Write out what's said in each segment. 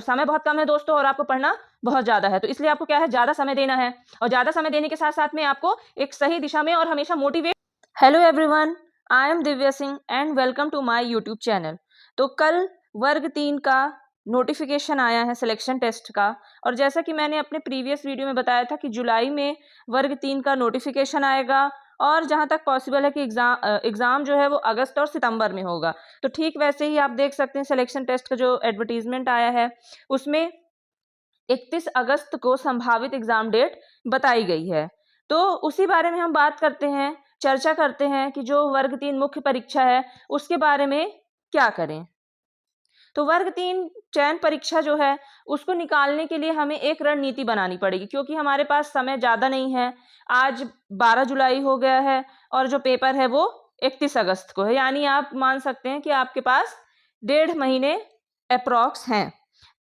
समय बहुत कम है दोस्तों और आपको पढ़ना बहुत ज़्यादा है, तो इसलिए आपको क्या है, ज़्यादा समय देना है। और ज़्यादा समय देने के साथ साथ में आपको एक सही दिशा में और हमेशा motivate. Hello everyone, I am Divya Singh and welcome to my YouTube channel. तो कल वर्ग 3 का नोटिफिकेशन आया है सिलेक्शन टेस्ट का, और जैसा कि मैंने अपने प्रीवियस वीडियो में बताया था कि जुलाई में वर्ग 3 का नोटिफिकेशन आएगा और जहां तक पॉसिबल है कि एग्ज़ाम जो है वो अगस्त और सितंबर में होगा। तो ठीक वैसे ही आप देख सकते हैं सिलेक्शन टेस्ट का जो एडवर्टीजमेंट आया है उसमें 31 अगस्त को संभावित एग्ज़ाम डेट बताई गई है। तो उसी बारे में हम बात करते हैं, चर्चा करते हैं कि जो वर्ग 3 मुख्य परीक्षा है उसके बारे में क्या करें। तो वर्ग 3 चयन परीक्षा जो है उसको निकालने के लिए हमें एक रणनीति बनानी पड़ेगी, क्योंकि हमारे पास समय ज़्यादा नहीं है। आज 12 जुलाई हो गया है और जो पेपर है वो 31 अगस्त को है, यानी आप मान सकते हैं कि आपके पास 1.5 महीने अप्रॉक्स हैं।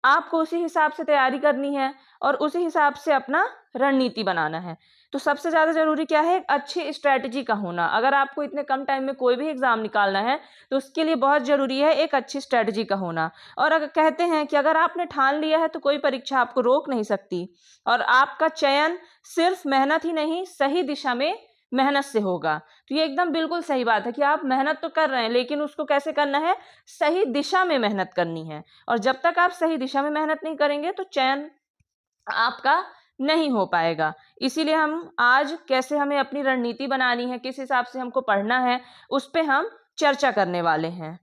आपको उसी हिसाब से तैयारी करनी है और उसी हिसाब से अपना रणनीति बनाना है। तो सबसे ज़्यादा ज़रूरी क्या है, एक अच्छी स्ट्रैटेजी का होना। अगर आपको इतने कम टाइम में कोई भी एग्ज़ाम निकालना है तो उसके लिए बहुत ज़रूरी है एक अच्छी स्ट्रैटेजी का होना। और अगर कहते हैं कि अगर आपने ठान लिया है तो कोई परीक्षा आपको रोक नहीं सकती, और आपका चयन सिर्फ मेहनत ही नहीं सही दिशा में मेहनत से होगा। तो ये एकदम बिल्कुल सही बात है कि आप मेहनत तो कर रहे हैं, लेकिन उसको कैसे करना है, सही दिशा में मेहनत करनी है। और जब तक आप सही दिशा में मेहनत नहीं करेंगे तो चयन आपका नहीं हो पाएगा। इसीलिए हम आज कैसे हमें अपनी रणनीति बनानी है, किस हिसाब से हमको पढ़ना है, उस पे हम चर्चा करने वाले हैं।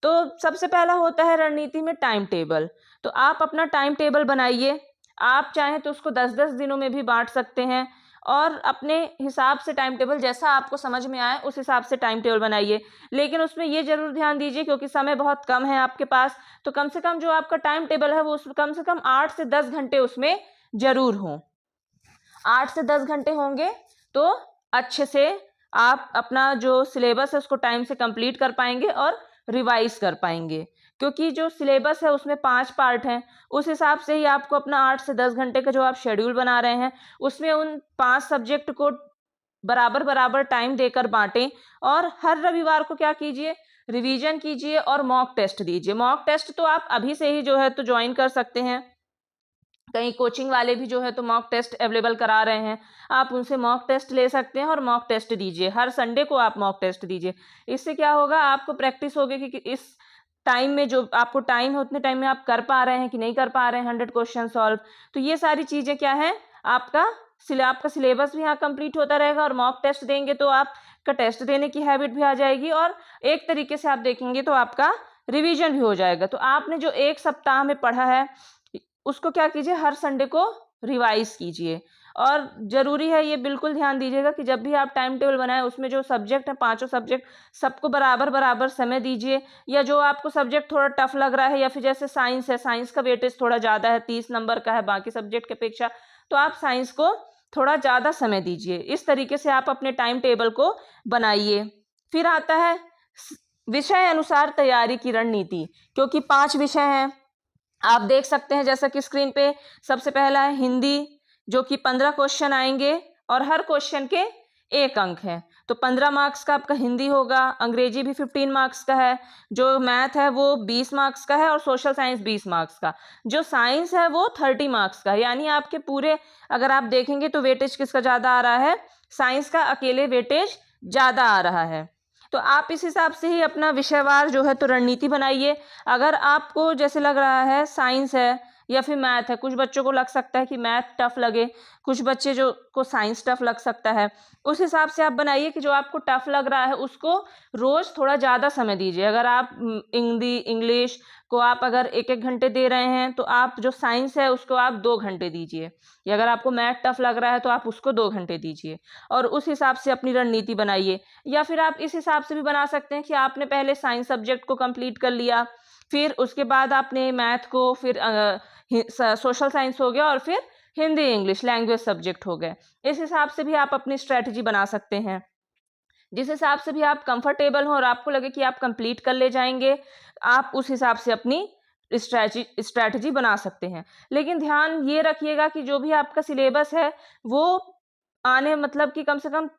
तो सबसे पहला होता है रणनीति में टाइम टेबल। तो आप अपना टाइम टेबल बनाइए। आप चाहें तो उसको 10-10 दिनों में भी बांट सकते हैं, और अपने हिसाब से टाइम टेबल जैसा आपको समझ में आए उस हिसाब से टाइम टेबल बनाइए। लेकिन उसमें ये ज़रूर ध्यान दीजिए, क्योंकि समय बहुत कम है आपके पास, तो कम से कम जो आपका टाइम टेबल है वो कम से कम 8 से 10 घंटे उसमें ज़रूर हों। 8 से 10 घंटे होंगे तो अच्छे से आप अपना जो सिलेबस है उसको टाइम से कंप्लीट कर पाएंगे और रिवाइज कर पाएंगे। क्योंकि जो सिलेबस है उसमें 5 पार्ट हैं, उस हिसाब से ही आपको अपना 8 से 10 घंटे का जो आप शेड्यूल बना रहे हैं उसमें उन 5 सब्जेक्ट को बराबर बराबर टाइम देकर बांटें। और हर रविवार को क्या कीजिए, रिवीजन कीजिए और मॉक टेस्ट दीजिए। मॉक टेस्ट तो आप अभी से ही जो है तो ज्वाइन कर सकते हैं। कई कोचिंग वाले भी जो है तो मॉक टेस्ट अवेलेबल करा रहे हैं, आप उनसे मॉक टेस्ट ले सकते हैं और मॉक टेस्ट दीजिए। हर संडे को आप मॉक टेस्ट दीजिए। इससे क्या होगा, आपको प्रैक्टिस होगी कि इस टाइम में जो आपको टाइम है उतने टाइम में आप कर पा रहे हैं कि नहीं कर पा रहे हैं 100 क्वेश्चन सॉल्व। तो ये सारी चीज़ें क्या है, आपका सिलेबस भी यहाँ कंप्लीट होता रहेगा, और मॉक टेस्ट देंगे तो आपका टेस्ट देने की हैबिट भी आ जाएगी, और एक तरीके से आप देखेंगे तो आपका रिवीजन भी हो जाएगा। तो आपने जो एक सप्ताह में पढ़ा है उसको क्या कीजिए, हर संडे को रिवाइज कीजिए। और ज़रूरी है ये बिल्कुल ध्यान दीजिएगा कि जब भी आप टाइम टेबल बनाएं उसमें जो सब्जेक्ट है, 5 सब्जेक्ट, सबको बराबर बराबर समय दीजिए। या जो आपको सब्जेक्ट थोड़ा टफ लग रहा है, या फिर जैसे साइंस है, साइंस का वेटेज थोड़ा ज़्यादा है, 30 नंबर का है बाकी सब्जेक्ट की अपेक्षा, तो आप साइंस को थोड़ा ज़्यादा समय दीजिए। इस तरीके से आप अपने टाइम टेबल को बनाइए। फिर आता है विषय अनुसार तैयारी की रणनीति, क्योंकि 5 विषय हैं, आप देख सकते हैं जैसा कि स्क्रीन पे। सबसे पहला है हिंदी, जो कि 15 क्वेश्चन आएंगे और हर क्वेश्चन के 1 अंक है, तो 15 मार्क्स का आपका हिंदी होगा। अंग्रेजी भी 15 मार्क्स का है। जो मैथ है वो 20 मार्क्स का है, और सोशल साइंस 20 मार्क्स का। जो साइंस है वो 30 मार्क्स का है। यानी आपके पूरे अगर आप देखेंगे तो वेटेज किसका ज़्यादा आ रहा है, साइंस का अकेले वेटेज ज़्यादा आ रहा है। तो आप इस हिसाब से ही अपना विषयवार जो है तो रणनीति बनाइए। अगर आपको जैसे लग रहा है साइंस है या फिर मैथ है, कुछ बच्चों को लग सकता है कि मैथ टफ लगे, कुछ बच्चे जो को साइंस टफ लग सकता है, उस हिसाब से आप बनाइए कि जो आपको टफ लग रहा है उसको रोज़ थोड़ा ज़्यादा समय दीजिए। अगर आप हिंदी इंग्लिश को आप अगर 1-1 घंटे दे रहे हैं तो आप जो साइंस है उसको आप 2 घंटे दीजिए। या अगर आपको मैथ टफ लग रहा है तो आप उसको 2 घंटे दीजिए, और उस हिसाब से अपनी रणनीति बनाइए। या फिर आप इस हिसाब से भी बना सकते हैं कि आपने पहले साइंस सब्जेक्ट को कंप्लीट कर लिया, फिर उसके बाद आपने मैथ को, फिर सोशल साइंस हो गया, और फिर हिंदी इंग्लिश लैंग्वेज सब्जेक्ट हो गए। इस हिसाब से भी आप अपनी स्ट्रैटेजी बना सकते हैं। जिस हिसाब से भी आप कंफर्टेबल हो और आपको लगे कि आप कंप्लीट कर ले जाएंगे, आप उस हिसाब से अपनी स्ट्रैटेजी बना सकते हैं। लेकिन ध्यान ये रखिएगा कि जो भी आपका सिलेबस है वो आने मतलब कि कम से कम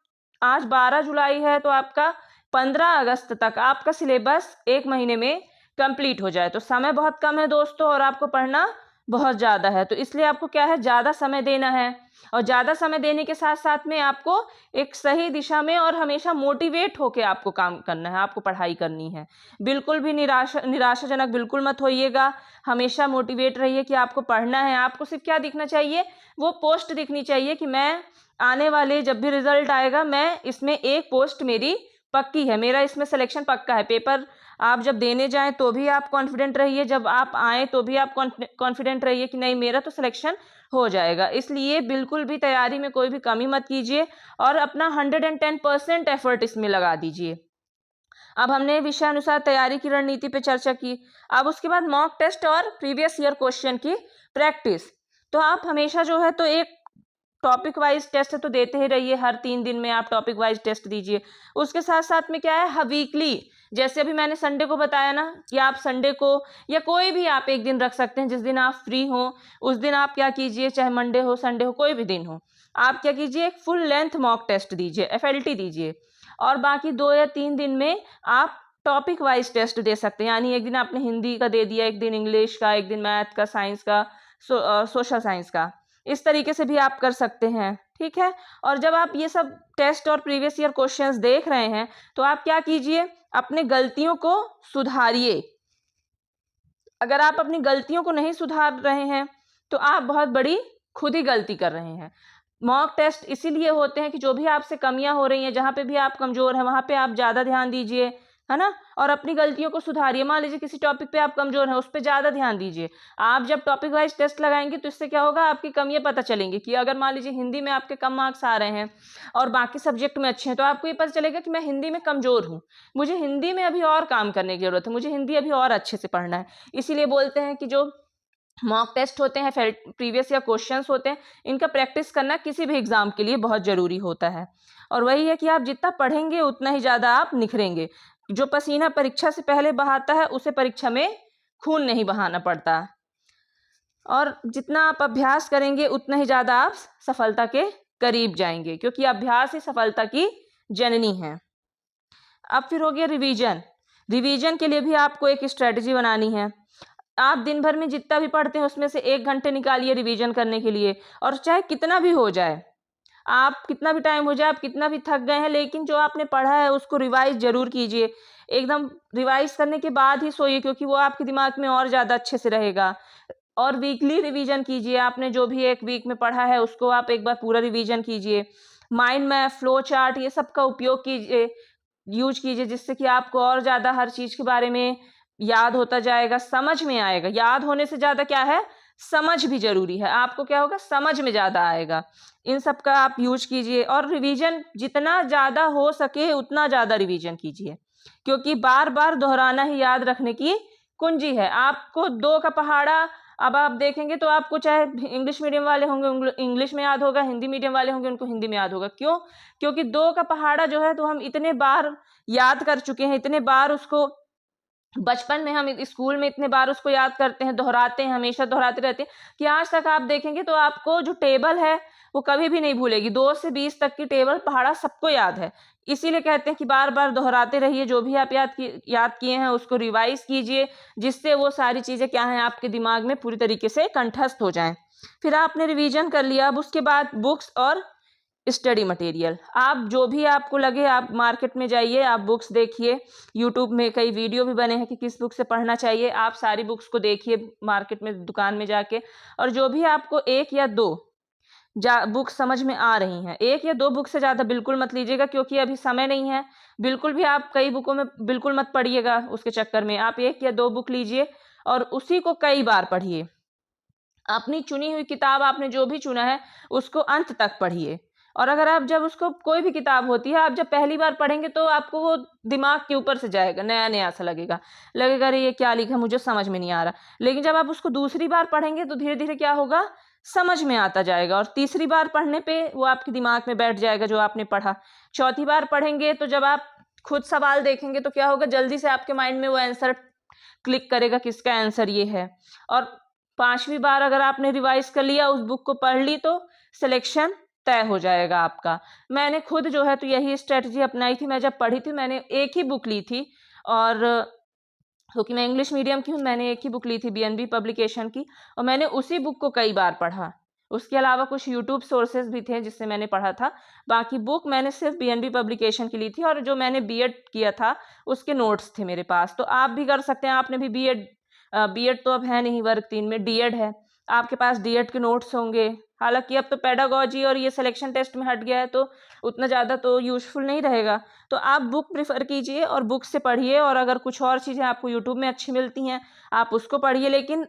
आज 12 जुलाई है तो आपका 15 अगस्त तक आपका सिलेबस 1 महीने में कंप्लीट हो जाए। तो समय बहुत कम है दोस्तों और आपको पढ़ना बहुत ज़्यादा है, तो इसलिए आपको क्या है, ज़्यादा समय देना है। और ज़्यादा समय देने के साथ साथ में आपको एक सही दिशा में और हमेशा मोटिवेट होके आपको काम करना है, आपको पढ़ाई करनी है। बिल्कुल भी निराशाजनक बिल्कुल मत होइएगा। हमेशा मोटिवेट रहिए कि आपको पढ़ना है। आपको सिर्फ क्या दिखना चाहिए, वो पोस्ट दिखनी चाहिए कि मैं आने वाले जब भी रिजल्ट आएगा, मैं इसमें एक पोस्ट मेरी पक्की है, मेरा इसमें सिलेक्शन पक्का है। पेपर आप जब देने जाएं तो भी आप कॉन्फिडेंट रहिए, जब आप आए तो भी आप कॉन्फिडेंट रहिए कि नहीं मेरा तो सिलेक्शन हो जाएगा। इसलिए बिल्कुल भी तैयारी में कोई भी कमी मत कीजिए और अपना 110% एफर्ट इसमें लगा दीजिए। अब हमने विषय अनुसार तैयारी की रणनीति पे चर्चा की। अब उसके बाद मॉक टेस्ट और प्रीवियस ईयर क्वेश्चन की प्रैक्टिस। तो आप हमेशा जो है तो एक टॉपिक वाइज टेस्ट तो देते ही रहिए, हर 3 दिन में आप टॉपिक वाइज टेस्ट दीजिए। उसके साथ साथ में क्या है, वीकली, जैसे अभी मैंने संडे को बताया ना कि आप संडे को या कोई भी आप एक दिन रख सकते हैं जिस दिन आप फ्री हो, उस दिन आप क्या कीजिए, चाहे मंडे हो संडे हो कोई भी दिन हो, आप क्या कीजिए, एक फुल लेंथ मॉक टेस्ट दीजिए, FLT दीजिए। और बाकी 2 या 3 दिन में आप टॉपिक वाइज टेस्ट दे सकते हैं। यानी एक दिन आपने हिंदी का दे दिया, एक दिन इंग्लिश का, एक दिन मैथ का, साइंस का, सोशल साइंस का। इस तरीके से भी आप कर सकते हैं, ठीक है। और जब आप ये सब टेस्ट और प्रीवियस ईयर क्वेश्चंस देख रहे हैं तो आप क्या कीजिए, अपने गलतियों को सुधारिए। अगर आप अपनी गलतियों को नहीं सुधार रहे हैं तो आप बहुत बड़ी खुद ही गलती कर रहे हैं। मॉक टेस्ट इसीलिए होते हैं कि जो भी आपसे कमियां हो रही हैं, जहाँ पे भी आप कमजोर हैं वहाँ पे आप ज़्यादा ध्यान दीजिए, है ना, और अपनी गलतियों को सुधारिए। मान लीजिए किसी टॉपिक पे आप कमजोर हैं, उस पर ज़्यादा ध्यान दीजिए। आप जब टॉपिक वाइज टेस्ट लगाएंगे तो इससे क्या होगा, आपकी कमियां पता चलेंगी। कि अगर मान लीजिए हिंदी में आपके कम मार्क्स आ रहे हैं और बाकी सब्जेक्ट में अच्छे हैं, तो आपको ये पता चलेगा कि मैं हिंदी में कमजोर हूँ, मुझे हिंदी में अभी और काम करने की जरूरत है, मुझे हिंदी अभी और अच्छे से पढ़ना है। इसीलिए बोलते हैं कि जो मॉक टेस्ट होते हैं, प्रीवियस या क्वेश्चंस होते हैं, इनका प्रैक्टिस करना किसी भी एग्जाम के लिए बहुत जरूरी होता है। और वही है कि आप जितना पढ़ेंगे उतना ही ज़्यादा आप निखरेंगे। जो पसीना परीक्षा से पहले बहाता है उसे परीक्षा में खून नहीं बहाना पड़ता। और जितना आप अभ्यास करेंगे उतना ही ज़्यादा आप सफलता के करीब जाएंगे, क्योंकि अभ्यास ही सफलता की जननी है। अब फिर हो गया रिवीजन। रिवीजन के लिए भी आपको एक स्ट्रेटजी बनानी है। आप दिन भर में जितना भी पढ़ते हैं उसमें से 1 घंटे निकालिए रिवीजन करने के लिए। और चाहे कितना भी हो जाए, आप कितना भी टाइम हो जाए, आप कितना भी थक गए हैं, लेकिन जो आपने पढ़ा है उसको रिवाइज जरूर कीजिए। एकदम रिवाइज करने के बाद ही सोइए, क्योंकि वो आपके दिमाग में और ज़्यादा अच्छे से रहेगा। और वीकली रिवीजन कीजिए। आपने जो भी एक वीक में पढ़ा है उसको आप एक बार पूरा रिवीजन कीजिए। माइंड मैप, फ्लो चार्ट, ये सब का उपयोग कीजिए, यूज कीजिए, जिससे कि आपको और ज़्यादा हर चीज़ के बारे में याद होता जाएगा, समझ में आएगा। याद होने से ज़्यादा क्या है, समझ भी जरूरी है। आपको क्या होगा, समझ में ज़्यादा आएगा। इन सब का आप यूज कीजिए। और रिवीजन जितना ज़्यादा हो सके उतना ज़्यादा रिवीजन कीजिए, क्योंकि बार बार दोहराना ही याद रखने की कुंजी है। आपको 2 का पहाड़ा अब आप देखेंगे तो आपको, चाहे इंग्लिश मीडियम वाले होंगे इंग्लिश में याद होगा, हिंदी मीडियम वाले होंगे उनको हिंदी में याद होगा। क्यों? क्योंकि 2 का पहाड़ा जो है तो हम इतने बार याद कर चुके हैं, इतने बार उसको बचपन में हम स्कूल में इतने बार उसको याद करते हैं, दोहराते हैं, हमेशा दोहराते रहते हैं कि आज तक आप देखेंगे तो आपको जो टेबल है वो कभी भी नहीं भूलेगी। 2 से 20 तक की टेबल पहाड़ा सबको याद है। इसीलिए कहते हैं कि बार बार दोहराते रहिए। जो भी आप याद किए हैं उसको रिवाइज कीजिए, जिससे वो सारी चीज़ें क्या हैं, आपके दिमाग में पूरी तरीके से कंठस्थ हो जाएं। फिर आपने रिवीजन कर लिया। अब उसके बाद बुक्स और स्टडी मटेरियल, आप जो भी आपको लगे आप मार्केट में जाइए, आप बुक्स देखिए। यूट्यूब में कई वीडियो भी बने हैं कि किस बुक से पढ़ना चाहिए। आप सारी बुक्स को देखिए मार्केट में, दुकान में जाके। और जो भी आपको 1 या 2 बुक समझ में आ रही हैं, 1 या 2 बुक से ज़्यादा बिल्कुल मत लीजिएगा, क्योंकि अभी समय नहीं है। बिल्कुल भी आप कई बुकों में बिल्कुल मत पढ़िएगा, उसके चक्कर में आप 1 या 2 बुक लीजिए और उसी को कई बार पढ़िए। अपनी चुनी हुई किताब, आपने जो भी चुना है उसको अंत तक पढ़िए। और अगर आप जब उसको, कोई भी किताब होती है, आप जब पहली बार पढ़ेंगे तो आपको वो दिमाग के ऊपर से जाएगा, नया नया सा लगेगा अरे ये क्या लिखा, मुझे समझ में नहीं आ रहा। लेकिन जब आप उसको दूसरी बार पढ़ेंगे तो धीरे धीरे क्या होगा, समझ में आता जाएगा। और तीसरी बार पढ़ने पे वो आपके दिमाग में बैठ जाएगा जो आपने पढ़ा। चौथी बार पढ़ेंगे तो जब आप खुद सवाल देखेंगे तो क्या होगा, जल्दी से आपके माइंड में वो आंसर क्लिक करेगा, किसका आंसर ये है। और 5वीं बार अगर आपने रिवाइज कर लिया, उस बुक को पढ़ ली, तो सिलेक्शन तय हो जाएगा आपका। मैंने खुद जो है तो यही स्ट्रेटजी अपनाई थी। मैं जब पढ़ी थी मैंने एक ही बुक ली थी और क्योंकि मैं इंग्लिश मीडियम की हूँ, मैंने एक ही बुक ली थी BNB पब्लिकेशन की, और मैंने उसी बुक को कई बार पढ़ा। उसके अलावा कुछ यूट्यूब सोर्सेज भी थे जिससे मैंने पढ़ा था, बाकी बुक मैंने सिर्फ BNB पब्लिकेशन की ली थी, और जो मैंने बीएड किया था उसके नोट्स थे मेरे पास। तो आप भी कर सकते हैं, आपने भी बीएड तो अब है नहीं वर्ग 3 में, डीएड है, आपके पास डीएड के नोट्स होंगे। हालांकि अब तो पेडागोजी और ये सिलेक्शन टेस्ट में हट गया है, तो उतना ज़्यादा तो यूजफुल नहीं रहेगा। तो आप बुक प्रिफर कीजिए और बुक से पढ़िए, और अगर कुछ और चीज़ें आपको यूट्यूब में अच्छी मिलती हैं आप उसको पढ़िए, लेकिन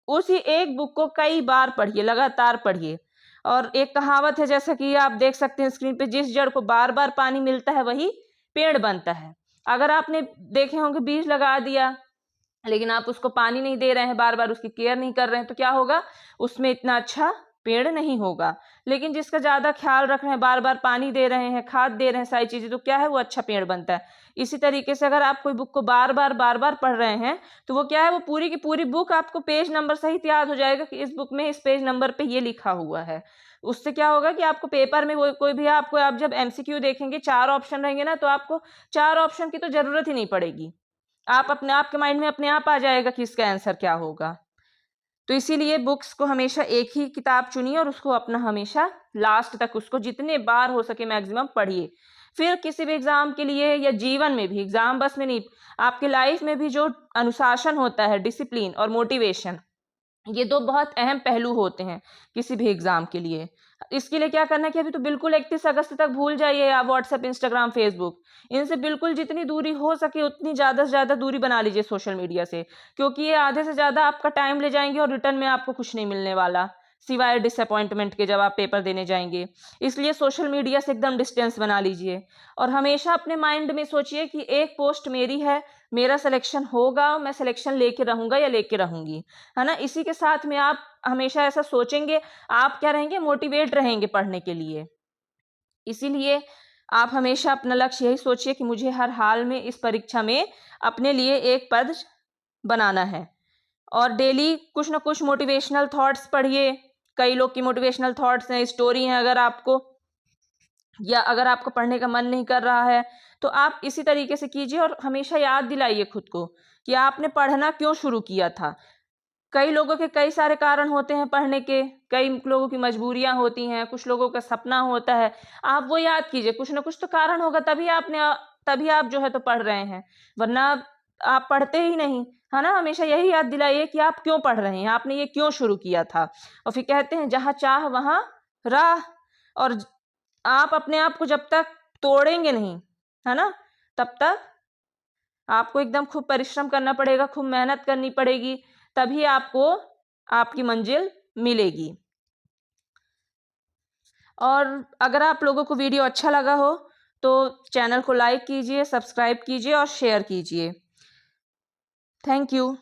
उसी एक बुक को कई बार पढ़िए, लगातार पढ़िए। और एक कहावत है, जैसा कि आप देख सकते हैं स्क्रीन पे, जिस जड़ को बार बार पानी मिलता है वही पेड़ बनता है। अगर आपने देखे होंगे बीज लगा दिया लेकिन आप उसको पानी नहीं दे रहे हैं, बार बार उसकी केयर नहीं कर रहे हैं, तो क्या होगा, उसमें इतना अच्छा पेड़ नहीं होगा। लेकिन जिसका ज़्यादा ख्याल रख रहे हैं, बार बार पानी दे रहे हैं, खाद दे रहे हैं, सारी चीज़ें, तो क्या है, वो अच्छा पेड़ बनता है। इसी तरीके से अगर आप कोई बुक को बार बार पढ़ रहे हैं, तो वो क्या है, वो पूरी की पूरी बुक आपको पेज नंबर सहित याद हो जाएगा कि इस बुक में इस पेज नंबर पे ये लिखा हुआ है। उससे क्या होगा कि आपको पेपर में कोई भी आपको, आप जब MCQ देखेंगे 4 ऑप्शन रहेंगे ना, तो आपको 4 ऑप्शन की तो जरूरत ही नहीं पड़ेगी, आप अपने आप के माइंड में अपने आप आ जाएगा कि इसका आंसर क्या होगा। तो इसीलिए बुक्स को हमेशा एक ही किताब चुनिए और उसको अपना हमेशा लास्ट तक उसको जितने बार हो सके मैक्सिमम पढ़िए। फिर किसी भी एग्जाम के लिए या जीवन में भी, एग्जाम बस में नहीं, आपके लाइफ में भी जो अनुशासन होता है, डिसिप्लिन और मोटिवेशन, ये 2 बहुत अहम पहलू होते हैं किसी भी एग्जाम के लिए। इसके लिए क्या करना है कि अभी तो बिल्कुल 31 अगस्त तक भूल जाइए आप व्हाट्सएप, इंस्टाग्राम, फेसबुक, इनसे बिल्कुल जितनी दूरी हो सके उतनी ज़्यादा से ज़्यादा दूरी बना लीजिए सोशल मीडिया से, क्योंकि ये आधे से ज़्यादा आपका टाइम ले जाएंगे और रिटर्न में आपको कुछ नहीं मिलने वाला सिवाय डिसअपॉइंटमेंट के जब आप पेपर देने जाएंगे। इसलिए सोशल मीडिया से एकदम डिस्टेंस बना लीजिए, और हमेशा अपने माइंड में सोचिए कि एक पोस्ट मेरी है, मेरा सिलेक्शन होगा, मैं सिलेक्शन लेके रहूंगा या लेके रहूंगी, है ना। इसी के साथ में आप हमेशा ऐसा सोचेंगे, आप क्या रहेंगे, मोटिवेट रहेंगे पढ़ने के लिए। इसीलिए आप हमेशा अपना लक्ष्य यही सोचिए कि मुझे हर हाल में इस परीक्षा में अपने लिए एक पद बनाना है। और डेली कुछ ना कुछ मोटिवेशनल थॉट्स पढ़िए, कई लोग की मोटिवेशनल थॉट्स हैं, स्टोरी हैं, अगर आपको पढ़ने का मन नहीं कर रहा है तो आप इसी तरीके से कीजिए, और हमेशा याद दिलाइए खुद को कि आपने पढ़ना क्यों शुरू किया था। कई लोगों के कई सारे कारण होते हैं पढ़ने के, कई लोगों की मजबूरियां होती हैं, कुछ लोगों का सपना होता है, आप वो याद कीजिए, कुछ ना कुछ तो कारण होगा, तभी आप जो है तो पढ़ रहे हैं, वरना आप पढ़ते ही नहीं, है ना। हमेशा यही याद दिलाइए कि आप क्यों पढ़ रहे हैं, आपने ये क्यों शुरू किया था। और फिर कहते हैं जहाँ चाह वहाँ राह, और आप अपने आप को जब तक तोड़ेंगे नहीं, है ना, तब तक आपको एकदम खूब परिश्रम करना पड़ेगा, खूब मेहनत करनी पड़ेगी, तभी आपको आपकी मंजिल मिलेगी। और अगर आप लोगों को वीडियो अच्छा लगा हो तो चैनल को लाइक कीजिए, सब्सक्राइब कीजिए और शेयर कीजिए। Thank you.